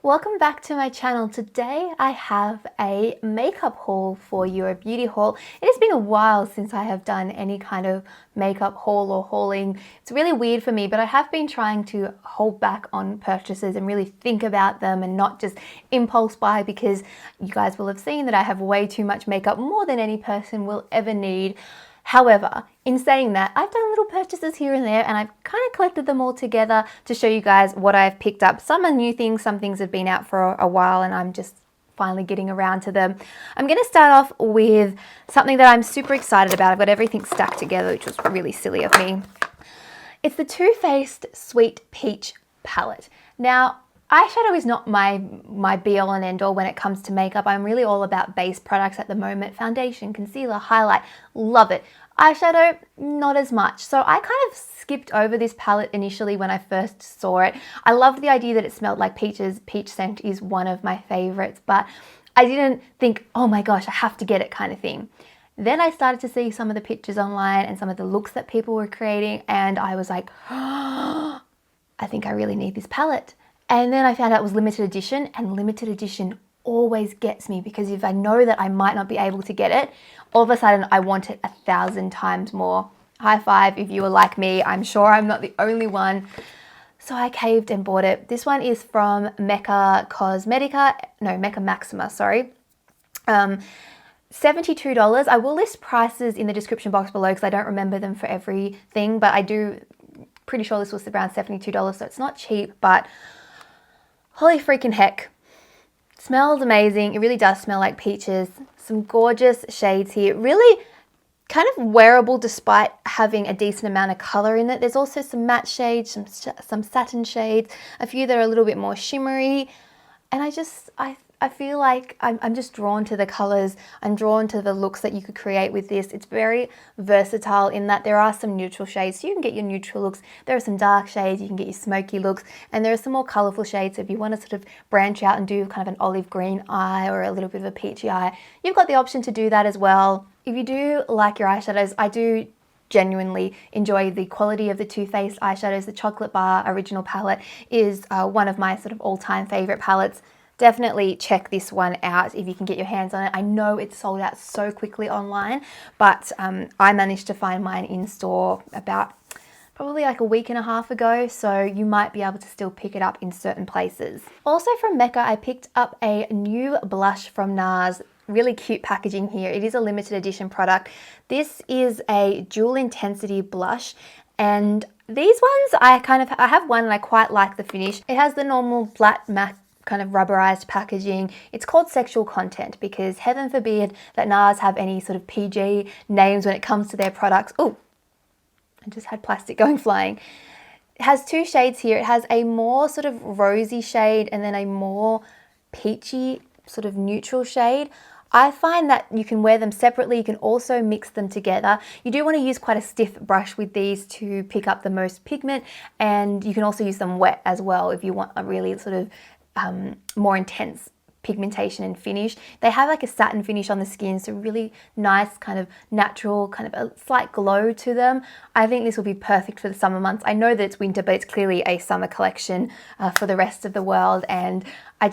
Welcome back to my channel. Today I have a makeup haul for you, a beauty haul. It has been a while since I have done any kind of makeup haul or hauling. It's really weird for me, but I have been trying to hold back on purchases and really think about them and not just impulse buy, because you guys will have seen that I have way too much makeup, more than any person will ever need. However, in saying that, I've done little purchases here and there, and I've kind of collected them all together to show you guys what I've picked up. Some are new things, some things have been out for a while, and I'm just finally getting around to them. I'm going to start off with something that I'm super excited about. I've got everything stacked together, which was really silly of me. It's the Too Faced Sweet Peach palette. Now, eyeshadow is not my be-all and end-all when it comes to makeup. I'm really all about base products at the moment. Foundation, concealer, highlight, love it. Eyeshadow, not as much. So I kind of skipped over this palette initially when I first saw it. I loved the idea that it smelled like peaches. Peach scent is one of my favorites, but I didn't think, oh my gosh, I have to get it kind of thing. Then I started to see some of the pictures online and some of the looks that people were creating, and I was like, oh, I think I really need this palette. And then I found out it was limited edition, and limited edition always gets me, because if I know that I might not be able to get it, all of a sudden I want it 1,000 times more. High five if you were like me. I'm sure I'm not the only one. So I caved and bought it. This one is from Mecca Maxima, sorry. $72. I will list prices in the description box below because I don't remember them for everything, but I do pretty sure this was around $72, so it's not cheap, but holy freaking heck. Smells amazing. It really does smell like peaches. Some gorgeous shades here. Really kind of wearable despite having a decent amount of color in it. There's also some matte shades, some satin shades, a few that are a little bit more shimmery. And I feel like I'm just drawn to the colors. I'm drawn to the looks that you could create with this. It's very versatile in that there are some neutral shades, so you can get your neutral looks. There are some dark shades, you can get your smoky looks, and there are some more colorful shades. So if you want to sort of branch out and do kind of an olive green eye or a little bit of a peachy eye, you've got the option to do that as well. If you do like your eyeshadows, I do genuinely enjoy the quality of the Too Faced eyeshadows. The Chocolate Bar Original palette is one of my sort of all-time favorite palettes. Definitely check this one out if you can get your hands on it. I know it's sold out so quickly online, but I managed to find mine in store about probably like a week and a half ago, so you might be able to still pick it up in certain places. Also from Mecca, I picked up a new blush from NARS. Really cute packaging here. It is a limited edition product. This is a dual intensity blush, and these ones I have one and I quite like the finish. It has the normal flat matte kind of rubberized packaging. It's called Sexual Content because heaven forbid that NARS have any sort of PG names when it comes to their products. Oh, I just had plastic going flying. It has two shades here. It has a more sort of rosy shade and then a more peachy sort of neutral shade. I find that you can wear them separately. You can also mix them together. You do want to use quite a stiff brush with these to pick up the most pigment, and you can also use them wet as well if you want a really sort of more intense pigmentation and finish. They have like a satin finish on the skin, so really nice kind of natural, kind of a slight glow to them. I think this will be perfect for the summer months. I know that it's winter, but it's clearly a summer collection for the rest of the world, and I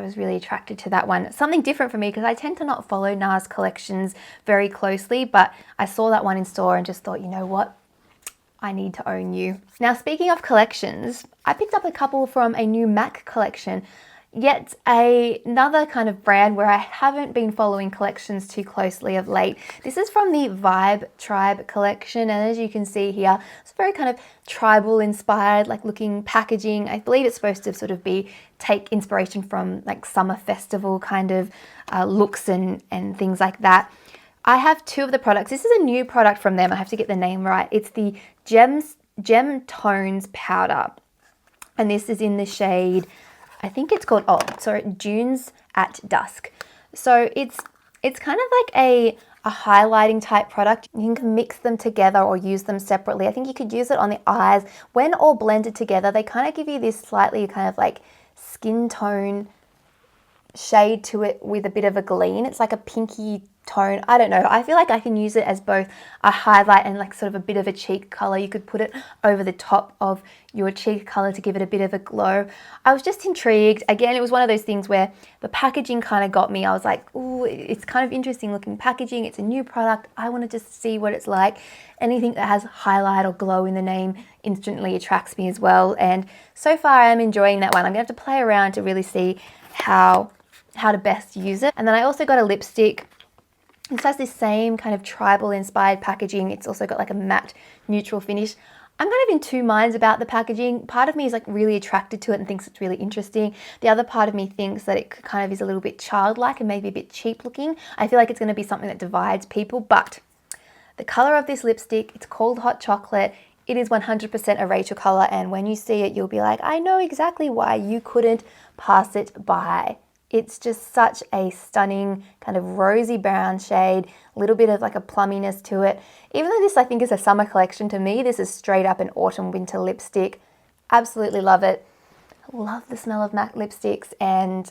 was really attracted to that one. Something different for me because I tend to not follow NARS collections very closely, but I saw that one in store and just thought, you know what? I need to own you. Now, speaking of collections, I picked up a couple from a new MAC collection, yet another kind of brand where I haven't been following collections too closely of late. This is from the Vibe Tribe collection, and as you can see here, it's very kind of tribal inspired, like looking packaging. I believe it's supposed to sort of take inspiration from like summer festival kind of looks and things like that. I have two of the products. This is a new product from them. I have to get the name right. It's the Gem Tones Powder. And this is in the shade, I think it's called, Dunes at Dusk. So it's kind of like a highlighting type product. You can mix them together or use them separately. I think you could use it on the eyes. When all blended together, they kind of give you this slightly kind of like skin tone shade to it with a bit of a gleam. It's like a pinky tone. I don't know. I feel like I can use it as both a highlight and like sort of a bit of a cheek color. You could put it over the top of your cheek color to give it a bit of a glow. I was just intrigued. Again, it was one of those things where the packaging kind of got me. I was like, ooh, it's kind of interesting looking packaging. It's a new product. I want to just see what it's like. Anything that has highlight or glow in the name instantly attracts me as well. And so far I'm enjoying that one. I'm gonna have to play around to really see how to best use it. And then I also got a lipstick. This has this same kind of tribal inspired packaging. It's also got like a matte neutral finish. I'm kind of in two minds about the packaging. Part of me is like really attracted to it and thinks it's really interesting. The other part of me thinks that it kind of is a little bit childlike and maybe a bit cheap looking. I feel like it's going to be something that divides people, but the color of this lipstick, it's called Hot Chocolate. It is 100% a Rachel color, and when you see it, you'll be like, I know exactly why you couldn't pass it by. It's just such a stunning kind of rosy brown shade, a little bit of like a plumminess to it. Even though this I think is a summer collection, to me this is straight up an autumn winter lipstick. Absolutely love it. Love the smell of matte lipsticks, and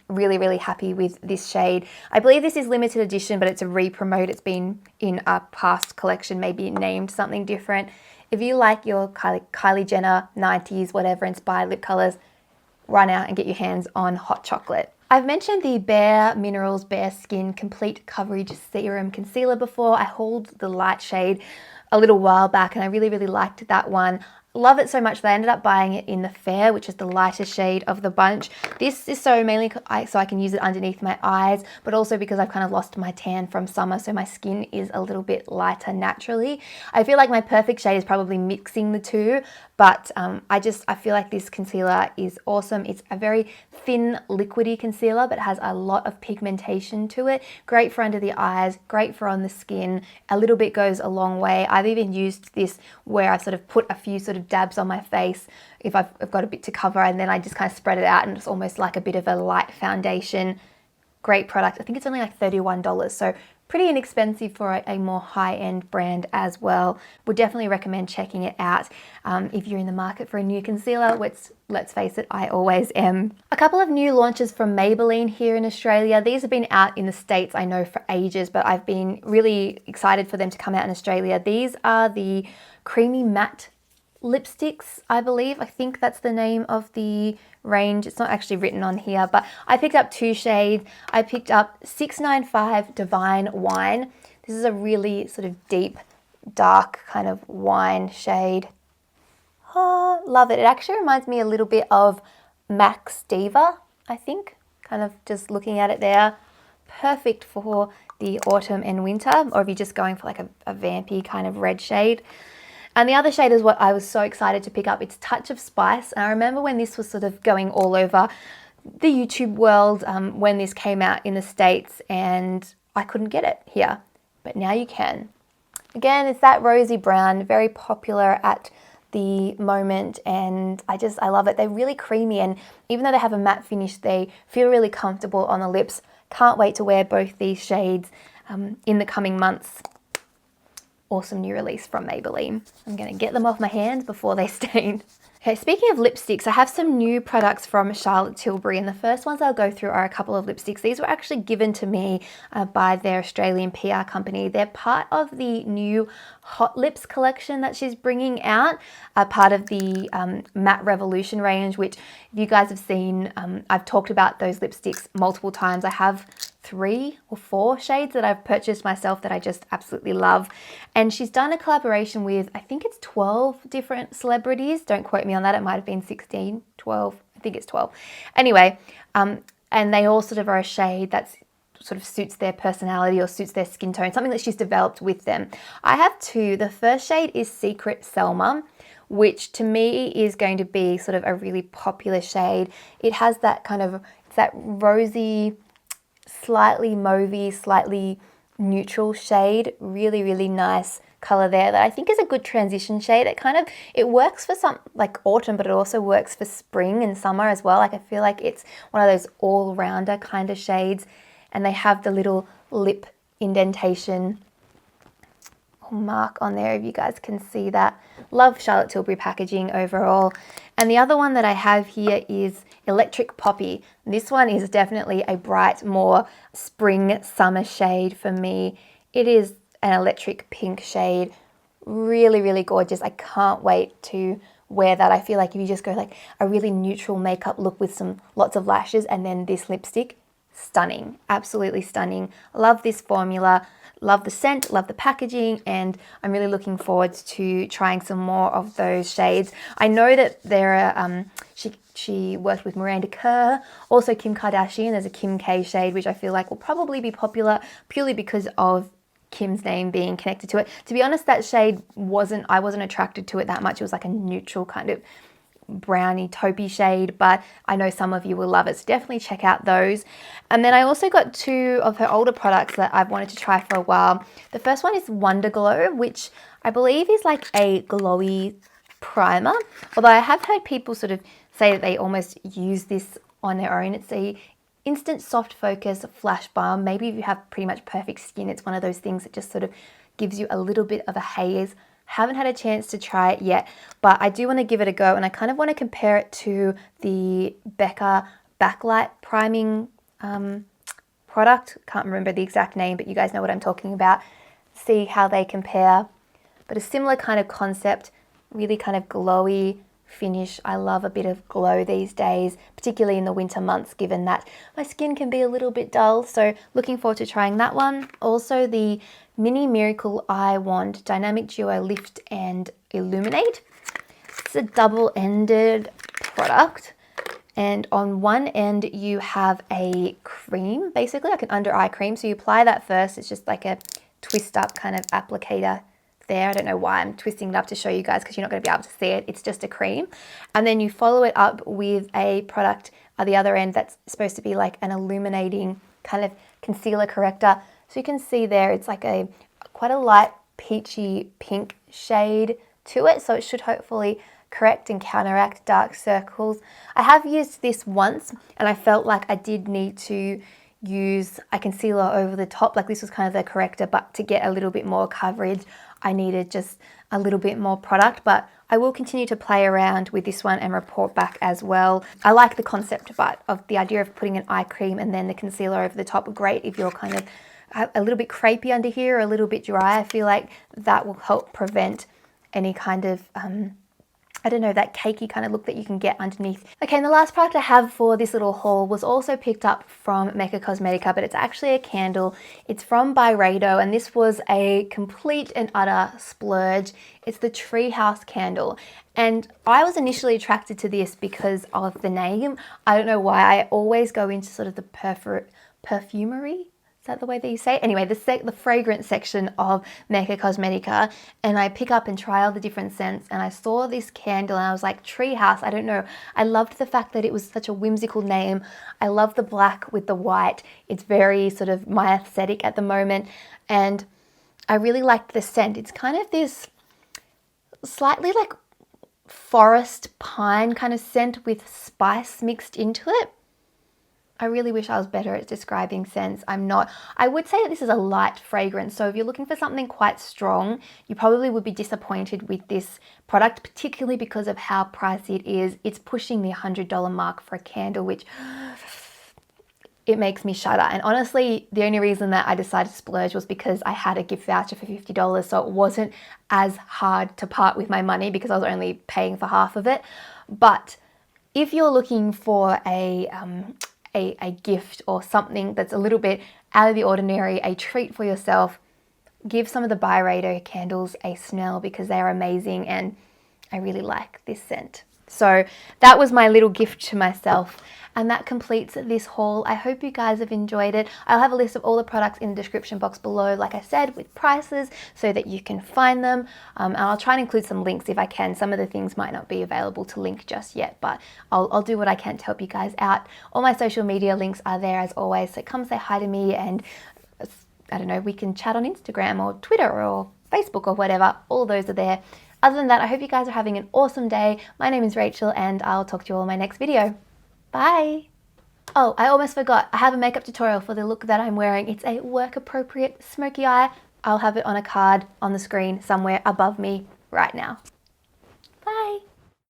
really, really happy with this shade. I believe this is limited edition, but it's a re-promote. It's been in a past collection, maybe named something different. If you like your Kylie Jenner 90s, whatever inspired lip colors, run out and get your hands on Hot Chocolate. I've mentioned the Bare Minerals Bare Skin Complete Coverage Serum Concealer before. I hauled the light shade a little while back and I really, really liked that one. Love it so much that I ended up buying it in the Fair, which is the lighter shade of the bunch. This is so mainly so I can use it underneath my eyes, but also because I've kind of lost my tan from summer, so my skin is a little bit lighter naturally. I feel like my perfect shade is probably mixing the two, but I feel like this concealer is awesome. It's a very thin, liquidy concealer, but has a lot of pigmentation to it. Great for under the eyes, great for on the skin. A little bit goes a long way. I've even used this where I've sort of put a few sort of dabs on my face if I've got a bit to cover, and then I just kind of spread it out and it's almost like a bit of a light foundation. Great product. I think it's only like $31, so pretty inexpensive for a more high-end brand as well. Would definitely recommend checking it out if you're in the market for a new concealer. Let's face it, I always am. A couple of new launches from Maybelline here in Australia. These have been out in the States, I know, for ages, but I've been really excited for them to come out in Australia. These are the Creamy Matte lipsticks, I believe. I think that's the name of the range. It's not actually written on here, but I picked up two shades. I picked up 695 Divine Wine. This is a really sort of deep, dark kind of wine shade. Oh, love it. It actually reminds me a little bit of Max Diva, I think. Kind of just looking at it there. Perfect for the autumn and winter, or if you're just going for like a vampy kind of red shade. And the other shade is what I was so excited to pick up. It's Touch of Spice. And I remember when this was sort of going all over the YouTube world when this came out in the States, and I couldn't get it here. But now you can. Again, it's that rosy brown, very popular at the moment, and I love it. They're really creamy, and even though they have a matte finish, they feel really comfortable on the lips. Can't wait to wear both these shades in the coming months. Awesome new release from Maybelline. I'm going to get them off my hands before they stain. Okay, speaking of lipsticks, I have some new products from Charlotte Tilbury, and the first ones I'll go through are a couple of lipsticks. These were actually given to me by their Australian PR company. They're part of the new Hot Lips collection that she's bringing out, part of the Matte Revolution range, which if you guys have seen, I've talked about those lipsticks multiple times. I have 3 or 4 shades that I've purchased myself that I just absolutely love. And she's done a collaboration with, I think it's 12 different celebrities. Don't quote me on that. It might have been 16, 12. I think it's 12. Anyway, and they all sort of are a shade that's sort of suits their personality or suits their skin tone, something that she's developed with them. I have 2. The first shade is Secret Selma, which to me is going to be sort of a really popular shade. It has that kind of, it's that rosy, slightly mauvey, slightly neutral shade. Really, really nice color there that I think is a good transition shade. It works for some like autumn, but it also works for spring and summer as well. Like I feel like it's one of those all-rounder kind of shades, and they have the little lip indentation. little mark on there if you guys can see that. Love Charlotte Tilbury packaging overall. And the other one that I have here is Electric Poppy. This one is definitely a bright, more spring summer shade for me. It is an electric pink shade. Really, really gorgeous. I can't wait to wear that. I feel like if you just go like a really neutral makeup look with lots of lashes and then this lipstick, stunning, absolutely stunning. Love this formula, love the scent, love the packaging, and I'm really looking forward to trying some more of those shades. I know that there are, she worked with Miranda Kerr, also Kim Kardashian. There's a Kim K shade, which I feel like will probably be popular purely because of Kim's name being connected to it. To be honest, that shade I wasn't attracted to it that much. It was like a neutral kind of browny taupey shade, but I know some of you will love it, so definitely check out those. And then I also got 2 of her older products that I've wanted to try for a while. The first one is Wonder Glow, which I believe is like a glowy primer, although I have heard people sort of say that they almost use this on their own. It's a instant soft focus flash balm. Maybe if you have pretty much perfect skin, it's one of those things that just sort of gives you a little bit of a haze. Haven't had a chance to try it yet, but I do want to give it a go, and I kind of want to compare it to the Becca Backlight Priming product. Can't remember the exact name, but you guys know what I'm talking about. See how they compare. But a similar kind of concept, really kind of glowy finish. I love a bit of glow these days, particularly in the winter months, given that my skin can be a little bit dull. So looking forward to trying that one. Also the Mini Miracle Eye Wand Dynamic Duo Lift and Illuminate. It's a double-ended product, and on one end you have a cream, basically like an under eye cream. So you apply that first. It's just like a twist up kind of applicator there. I don't know why I'm twisting it up to show you guys, because you're not going to be able to see it. It's just a cream. And then you follow it up with a product at the other end that's supposed to be like an illuminating kind of concealer corrector. So you can see there, it's like quite a light peachy pink shade to it. So it should hopefully correct and counteract dark circles. I have used this once and I felt like I did need to use a concealer over the top. Like this was kind of the corrector, but to get a little bit more coverage, I needed just a little bit more product. But I will continue to play around with this one and report back as well. I like the concept, but of the idea of putting an eye cream and then the concealer over the top. Great if you're kind of a little bit crepey under here or a little bit dry. I feel like that will help prevent any kind of I don't know, that cakey kind of look that you can get underneath. Okay, and the last product I have for this little haul was also picked up from Mecca Cosmetica, but it's actually a candle. It's from Byredo, and this was a complete and utter splurge. It's the Treehouse candle. And I was initially attracted to this because of the name. I don't know why. I always go into sort of the perfumery. Is that the way that you say it? Anyway, the fragrance section of Mecca Cosmetica, and I pick up and try all the different scents, and I saw this candle and I was like, Treehouse, I don't know. I loved the fact that it was such a whimsical name. I love the black with the white. It's very sort of my aesthetic at the moment, and I really liked the scent. It's kind of this slightly like forest pine kind of scent with spice mixed into it. I really wish I was better at describing scents. I'm not. I would say that this is a light fragrance. So if you're looking for something quite strong, you probably would be disappointed with this product, particularly because of how pricey it is. It's pushing the $100 mark for a candle, which it makes me shudder. And honestly, the only reason that I decided to splurge was because I had a gift voucher for $50. So it wasn't as hard to part with my money because I was only paying for half of it. But if you're looking for a gift or something that's a little bit out of the ordinary, a treat for yourself, give some of the Byredo candles a smell because they're amazing and I really like this scent. So that was my little gift to myself, and that completes this haul. I hope you guys have enjoyed it. I'll have a list of all the products in the description box below, like I said, with prices so that you can find them. And I'll try and include some links if I can. Some of the things might not be available to link just yet, but I'll do what I can to help you guys out. All my social media links are there as always, so come say hi to me and I don't know, we can chat on Instagram or Twitter or Facebook or whatever. All those are there. Other than that, I hope you guys are having an awesome day. My name is Rachel and I'll talk to you all in my next video. Bye. Oh, I almost forgot. I have a makeup tutorial for the look that I'm wearing. It's a work appropriate smoky eye I'll have it on a card on the screen somewhere above me right now.